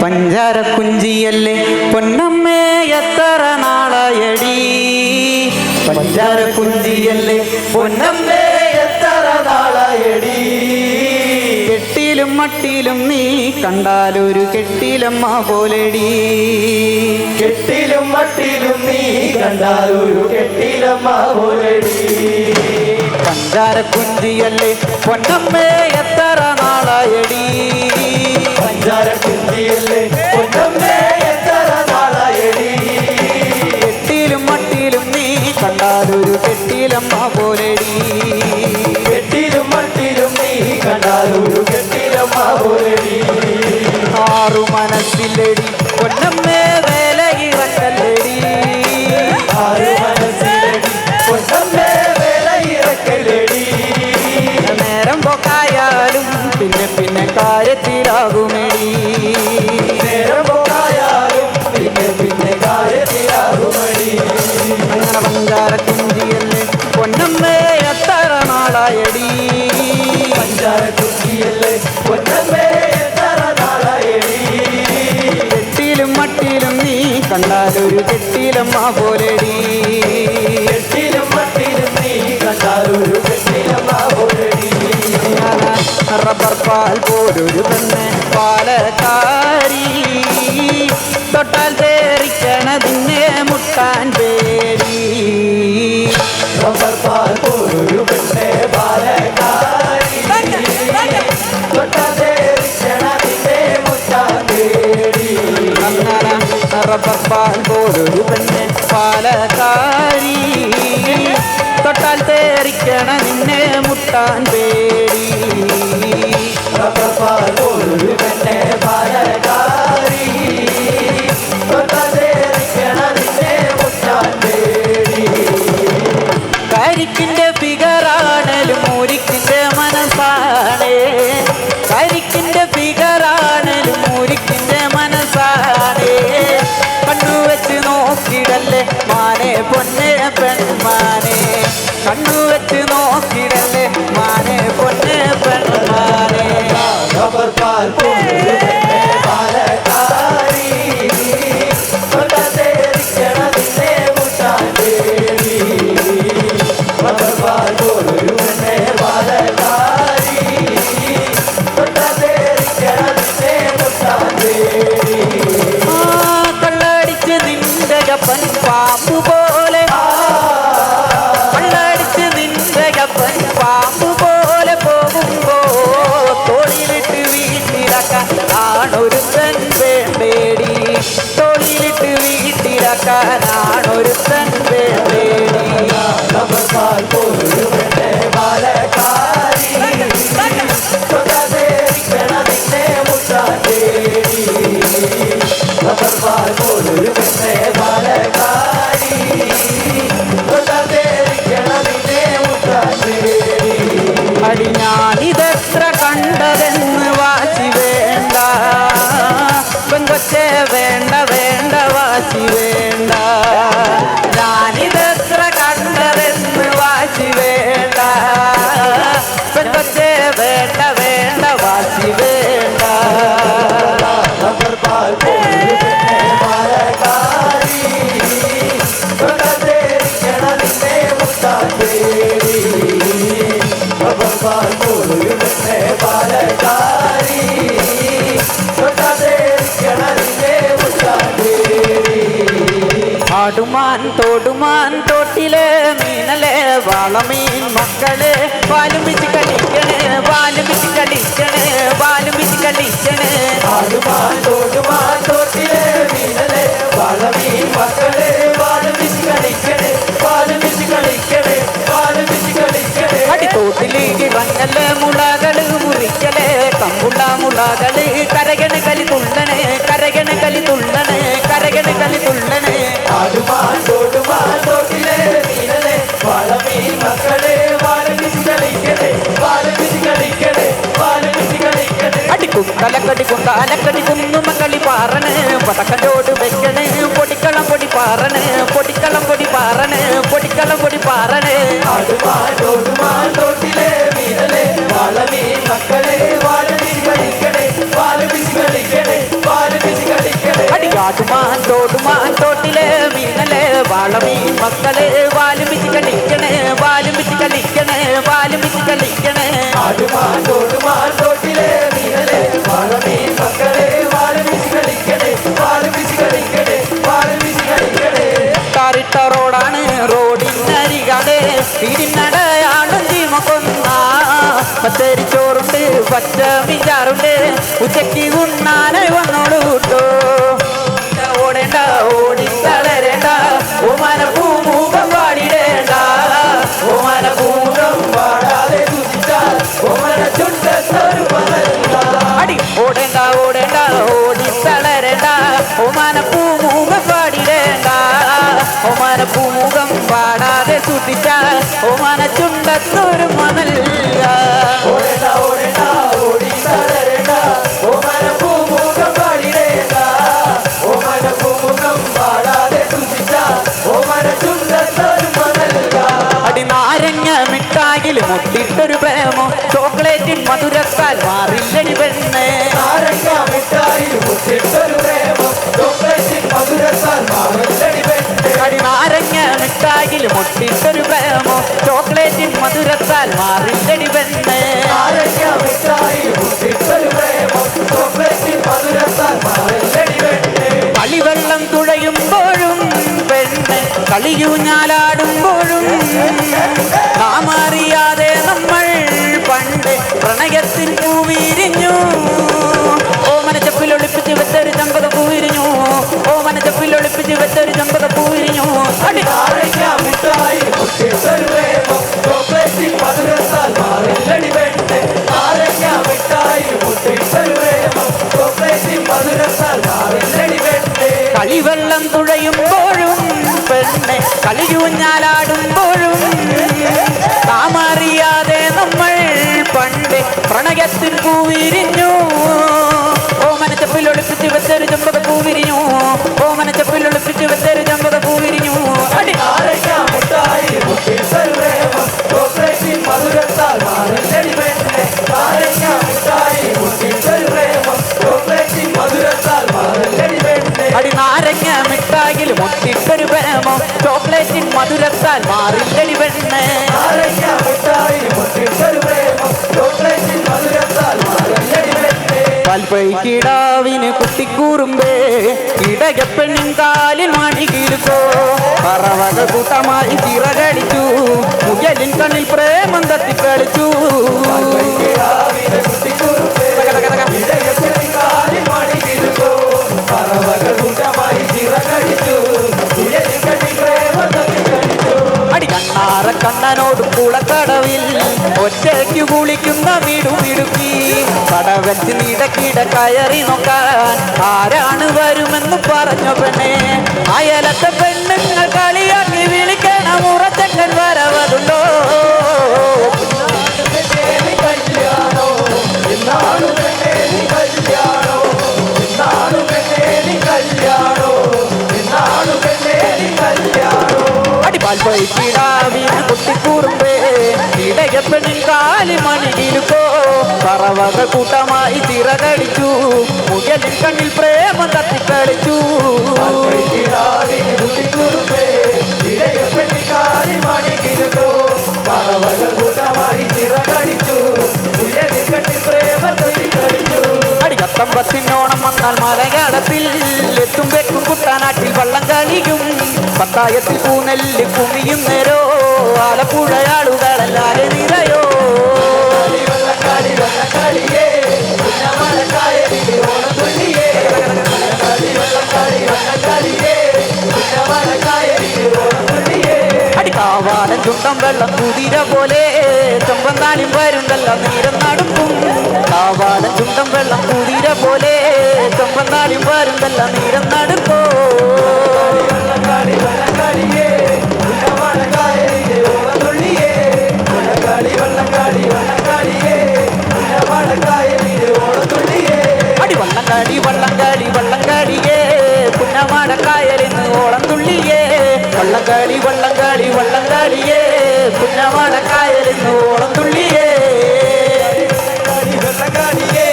പഞ്ചാര കുഞ്ചിയല്ലേ പൊന്നമ്മേ എത്ര നാളായടി പഞ്ചാര കുഞ്ചിയല്ലേ പൊന്നമ്മേ എത്ര നാളായടി കെട്ടിലും മട്ടിലും നീ കണ്ടാലൊരു കെട്ടിലമ്മ പോലെടി കെട്ടിലും മട്ടിലും നീ കണ്ടാലൊരു കെട്ടിലമ്മ പോലെടി പഞ്ചാര കുഞ്ചിയല്ലേ പൊന്നമ്മേ എത്ര നാളായടി പഞ്ചാര കുഞ്ചിയല്ലേ പൊന്നമ്മേ എത്ര നാളായടി കെട്ടിലും മട്ടിലും നീ കണ്ടാലൊരു കെട്ടിലമ്മ പോലെടി കെട്ടിലും മട്ടിലും നീ കണ്ടാലൊരു കെട്ടിലമ്മ പോലെടി ആറു മനസ്സിലടി പൊന്നമ്മേ വേല ഇറക്കല്ലടി ആറു മനസ്സിലടി പൊന്നമ്മേ വേല ഇറക്കല്ലടി നേരം പോക്കായാലും പിന്നെ പിന്നെ കാര്യത്തിലാകുമേടി നേരം പോക്കായാലും പിന്നെ പിന്നെ കാര്യത്തിലാകുമടി അങ്ങനെ പഞ്ചാര കുഞ്ചിയല്ലേ പൊന്നമ്മേ എത്ര നാളായടി പഞ്ചാര കുഞ്ചിയല്ലേ പൊന്നമ്മേ എത്ര നാളായടി കെട്ടിലും മട്ടിലും നീ കണ്ടാലൊരു കെട്ടിലമ്മ പോലെടി കെട്ടിലും മട്ടിലും നീ കണ്ടാലൊരു കെട്ടിലമ്മ പോലെടി റബ്ബർ പാൽ പോലൊരു പെണ്ണ് പാലക്കാരി തൊട്ടാൽ തേറിക്കണതിന്നെ മുട്ടാൻ പേടി റബ്ബർ പാൽ പോലൊരു പെണ്ണെ പാലക്കാരി തൊട്ടാതേറിക്കണതിന്റെ മുട്ടാൻ പേടി അങ്ങനെ റബ്ബർ പാൽ പോലൊരു പെണ്ണ് പാലക്കാരി തൊട്ടാൽ തേറിക്കണ നിന്നെ മുട്ടാൻ പേടി റബ്ബർ പാൽ പോലൊരു പെണ്ണെ പാലക്കാരി തൊട്ടാതേറിക്കണതിന്റെ മുട്ടാൻ പേടി കരിക്കിന്റെ ഫിഗറാണേലും മൂരിക്കിന്റെ മനസ്സാണേ കരിക്കിന്റെ ഫിഗറാണേലും മൂരിക്കിന്റെ മനസ്സാണേ കണ്ണു വെച്ച് നോക്കിടല്ലേ മാനെ പൊന്നെ പെൺമാനെ കണ്ണു വെച്ച് നോക്കിടല്ലേ മാനെ പൊന്നെ പെൺമാനെ റബ്ബർ പാൽ പോലൊരു പെണ്ണെ പാലക്കാരി തൊട്ടാതേറിക്കണതിന്റെ മുട്ടാൻ പേടി റബ്ബർ പാൽ പോലൊരു പെണ്ണെ പാലക്കാരി തൊട്ടാതേറിക്കണതിന്റെ മുട്ടാൻ പേടി കള്ളടിച്ച് നിന്റെ കപ്പൻ പാമ്പു പോലെ കള്ളടിച്ച് നിന്റെ കപ്പൻ പാമ്പു പോലെ പോകുമ്പോ തോളിലിട്ട് വീട്ടിലാക്കാൻ ആണൊരുത്തൻ വേണ്ടേടി തോളിലിട്ട് വീട്ടിലാക്കാൻ ആണൊരുത്തൻ വേണ്ടേടി റബ്ബർ പാൽ പോലൊരു പെണ്ണെ പാലക്കാരി തൊട്ടാതേറിക്കണതിന്റെ മുട്ടാൻ പേടി റബ്ബർ പാൽ പോലൊരു പെണ്ണെ പാലക്കാരി തൊട്ടാതേറിക്കണതിന്റെ മുട്ടാൻ പേടി അടി ഞാനിതെത്ര കണ്ടതെന്ന് വാശി വേണ്ട പെങ്കൊച്ചെ വേണ്ട വേണ്ട വാശി വേണ്ട ഞാനിതെത്ര കണ്ടതെന്ന് വാശി വേണ്ട പെങ്കൊച്ചെ വേണ്ട വേണ്ട വാശി വേണ്ട റബ്ബർ പാൽ പോലൊരു പെണ്ണെ പാലക്കാരി തൊട്ടാതേറിക്കണതിന്റെ മുട്ടാൻ പേടി റബ്ബർ പാൽ പോലൊരു പെണ്ണെ പാലക്കാരി തൊട്ടാതേറിക്കണതിന്റെ മുട്ടാൻ പേടി ആടുമാൻ തോടുമാൻ തോട്ടിലെ മീനലെ വളമീൻ മക്കളെ പാലും പിച്ച് കളിക്കണേ പാലും പിച്ച് കളിക്കണേ പാലും പിച്ച് കളിക്കണേ ആടുമാൻ തോടുമാൻ തോട്ടിലെ മീനലെ വളമീൻ മക്കളെ പാലും പിച്ച് കളിക്കണേ പാലും പിച്ച് കളിക്കണേ പാലും പിച്ച് കളിക്കണേ അടിത്തോട്ടില് ഇറങ്ങല് മുളകള് മുറിക്കല് കമ്പുള്ള മുളകള് കരകണ കലി തുള്ളണേ കരകണ കലി തുള്ളണേ കരകണ കലി തുള്ളണേ ആടുമാൻ തോടുമാൻ തോട്ടിലെ മീനലെ വളമീൻ മക്കളെ പാലും പിച്ച് കളിക്കണേ പാലും പിച്ച് കളിക്കണേ പാലും പിച്ച് കളിക്കണേ അടിക്കുണ്ടലക്കടി കുണ്ടാലക്കടി കുന്നുമക്കളി പാറണ് പടക്കലോട് വെക്കണ് പൊടിക്കളം പൊടി പാറണ് പൊടിക്കളം പൊടി പാറണ് പൊടിക്കളം പൊടി പാറണ് ആടുമാൻ തോടുമാൻ തോട്ടിലെ മീനലെ വളമീൻ മക്കളെ പാലും പിച്ച് കളിക്കണേ പാലും പിച്ച് കളിക്കണേ പാലും പിച്ച് ചാട്ടുമാൻ തോട്ടുമാൻ തോട്ടിലെ മീനലെ വാളമീൻ മക്കളെ വാലും വെച്ച് കളിക്കണേ വാലും വെച്ച് കളിക്കണേ വാലും വെച്ച് കളിക്കണേ ആടുമാൻ തോട്ടിലെ മീനലെ വാളമീൻ മക്കളെ വാലും വെച്ച് കളിക്കണേ വാലും വെച്ച് കളിക്കണേ വാലും വെച്ച് കളിക്കണേ ടാറിട്ട റോഡാണ് റോഡിനരികാതെ വീടിനടയാളും ചീമക്കൊന്ന പച്ചരി ചോറുണ്ട് പച്ച മീൻചാറുണ്ട് ഉച്ചയ്ക്ക് ഉണ്ണാനായി വന്നോളൂ കേട്ടോ ഓടേണ്ട ഓടി തളരേണ്ട ഓമാന പൂമുഖം പാടിടേണ്ട ഓമന പൂമുഖം പാടാതെ തുതിച്ചാൽ ഓമന ചുണ്ടത്തൊരു പതല്ല അടി ഓടേണ്ട ഓടേണ്ട ഓടി തളരേണ്ട ഓമാന പൂമുഖം പാടിടേണ്ട ഓമാന പൂമുഖം പാടാതെ തുതിച്ചാൽ ഓമാന ചുണ്ടത്തൊരു മണല്ല ഓടേണ്ട ഓടേണ്ട ഓടി തളരേണ്ട ഓമന പൂമുഖം പാടിടേണ്ട ഓമന പൂമുഖം പാടാതെ തുതിച്ചാൽ ഓമന ചുണ്ടത്തൊരു പതല്ല അടി നാരങ്ങ മിഠായിൽ മുട്ടിട്ടൊരു പ്രേമോ ചോക്ലേറ്റിൻ മധുരത്താൽ മാറില്ലടി പെണ്ണേ നാരങ്ങ മിഠായി മുട്ടിട്ടൊരു പ്രേമം ചോക്ലേറ്റിൻ മധുരത്താൽ മാറില്ലടി പെണ്ണേ അടി നാരങ്ങ മിഠായിൽ മുട്ടിട്ടൊരു പ്രേമോ ചോക്ലേറ്റിൻ മധുരത്താൽ മാറില്ലടി പെണ്ണേ നാരങ്ങ മിഠായി മുട്ടിട്ടൊരു പ്രേമം ചോക്ലേറ്റിൻ മധുരത്താൽ മാറില്ലടി പെണ്ണേ കളിവെള്ളം തുഴയുമ്പോഴും പെണ്ണ് കളിയൂഞ്ഞാലാടുമ്പോഴും നാം അറിയാതെ നമ്മൾ പണ്ട് പ്രണയത്തിൽ പൂവിരിഞ്ഞു ഓമനച്ചപ്പിൽ ഒളിപ്പിച്ച് വെച്ചൊരു ചമ്പക പൂവിരിഞ്ഞു ഓമനച്ചപ്പിൽ ഒളിപ്പിച്ച് വെച്ചൊരു ചമ്പക പൂവിരിഞ്ഞു അടി നാരങ്ങ മിഠായി മുട്ടിട്ടൊരു പ്രേമം ചോക്ലേറ്റിൻ മധുരത്താൽ മാറില്ലടി പെണ്ണേ നാരങ്ങ മിഠായി മുട്ടിട്ടൊരു പ്രേമം ചോക്ലേറ്റിൻ മധുരത്താൽ മാറില്ലടി പെണ്ണേ കളിവെള്ളം തുഴയുമ്പോഴും പെണ്ണ് കളിയൂഞ്ഞാലാടുമ്പോഴും നാം അറിയാതെ നമ്മൾ പണ്ട് പ്രണയത്തിൽ പൂവിരിഞ്ഞു ഓമനച്ചപ്പിൽ ഒളിപ്പിച്ച് വെച്ചൊരു ചമ്പക പൂവിരിഞ്ഞു ഓമനച്ചപ്പിൽ ഒളിപ്പിച്ച് വെച്ചൊരു ചമ്പക പൂവിരിഞ്ഞു അടി നാരങ്ങ മിഠായി മുട്ടിട്ടൊരു പ്രേമം ചോക്ലേറ്റിൻ മധുരത്താൽ മാറില്ലടി പെണ്ണേ നാരങ്ങ മിഠായി മുട്ടിട്ടൊരു പ്രേമം ചോക്ലേറ്റിൻ മധുരത്താൽ മാറില്ലടി പെണ്ണേ അടി നാരങ്ങ മിഠായിൽ മുട്ടിട്ടൊരു പ്രേമോ ചോക്ലേറ്റിൻ മധുരത്താൽ മാറില്ലടി പെണ്ണേ നാരങ്ങ മിഠായി മുട്ടിട്ടൊരു പ്രേമം ചോക്ലേറ്റിൻ മധുരത്താൽ മാറില്ലടി പെണ്ണേ പൽപ്പൈക്കിടാവിന് കുട്ടിക്കൂറുമ്പേ ഇടകപ്പെണ്ണിൻ കാലിൽ മണികിലുക്കോ പറവകൾ കൂട്ടമായി ചിറകടിച്ചു മുയലിൻ കണ്ണിൽ പ്രേമം തത്തിക്കളിച്ചു കിടാവിനെ കുട്ടിക്കുറുമ്പേ ഇടയപ്പെട്ടി കാലിൽ മണികിരുക്കോ പറവകൾ കൂട്ടമായി ചിറകടിച്ചു ഉയരിക്കട്ടി പ്രേമം തട്ടിക്കടിച്ചു അടി കണ്ണാറ കണ്ണനോട് കുളക്കടവിൽ ഒറ്റയ്ക്ക് കുളിക്കുന്ന മിടുമിടുക്കി കടവച്ച് നീടക്കിട കയറി നോക്കാൻ ആരാണ് വരുമെന്ന് പറഞ്ഞ പെണ്ണെ അയലത്തെ പെണ്ണുങ്ങൾ കളിയാക്കി വിളിക്കണം ഉറച്ചക്കൻ വരവതുണ്ടോ കല്യാണോ എന്നാണ് പെണ്ണേ നീ കല്യാണോ എന്നാണ് പെണ്ണേ നീ കല്യാണോ എന്നാണ് പെണ്ണേ നീ കല്യാണോ അടിപാൽ പൈക്കിടാവിന് കുട്ടിക്കൂറുമ്പേ ഇടയപ്പെണ്ണിൻ കാലി മണികിലുക്കോ പറവകൾ കൂട്ടമായി ചിറകടിച്ചു മുയലിൻ കണ്ണിൽ പ്രേമം തത്തിക്കളിച്ചു കിടാവിനെ കുട്ടിക്കുറുമ്പേ ഇടയപ്പെട്ടി കാലിൽ മണികിരുക്കോ പറവകൾ കൂട്ടമായി ചിറകടിച്ചു ഉയരിക്കട്ടി പ്രേമം തട്ടിക്കടിച്ചു അടികത്തമ്പത്തിനോണം വന്നാൽ മലയാളത്തിൽ എത്തും വെക്കും കുട്ടനാട്ടിൽ വള്ളം കളിയും പത്തായത്തിൽ പൂനെല്ല് കുമിയും നേരോ ആലപ്പുഴയാളുകളല്ലാതെ നിറയോ വെള്ളക്കാടി വെള്ളക്കാടിയേ പുന്നമലക്കായലിൽ ഓണം തുള്ളിയേ വെള്ളക്കാടി വെള്ളക്കാടിയേ പുന്നമലക്കായലിൽ ഓണം തുള്ളിയേ അടിക്കാവാടൻ ചുണ്ടം വെള്ളം കുതിര പോലെ ചെമ്പന്താളിൽ വരുണ്ടല്ലോ നീരം നടുക്കും കാവാടൻ ചുണ്ടം വെള്ളം കുതിര പോലെ ചെമ്പന്താളിൽ വരുണ്ടല്ലോ നീരം നടുക്കോ വെള്ളക്കാടി വെള്ളക്കാടിയേ പുന്നമലക്കായലിൽ ഓണം തുള്ളിയേ വെള്ളക്കാടി വെള്ളക്കാടി വെള്ളക്കാടിയേ പുന്നമലക്കായലിൽ ഓണം തുള്ളിയേ അടി വള്ളംകാടി വള്ളംകാടി വള്ളംകാടിയേ പുന്നമാടക്കായലിന്ന് ഓളം തുള്ളിയേ വള്ളംകാടി വള്ളംകാടി വള്ളംകാടിയേ പുന്നമാടക്കായലിന്ന് ഓളം തുള്ളിയേ വെള്ളക്കാടിയേ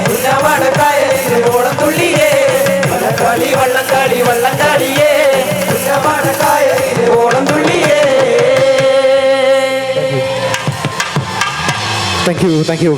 പുന്നമലക്കായലിൽ ഓണം തുള്ളിയേ കളി വള്ളംകളി വള്ളംകളിയേ കായലിലെ ഓളം തുള്ളിയേ. Thank you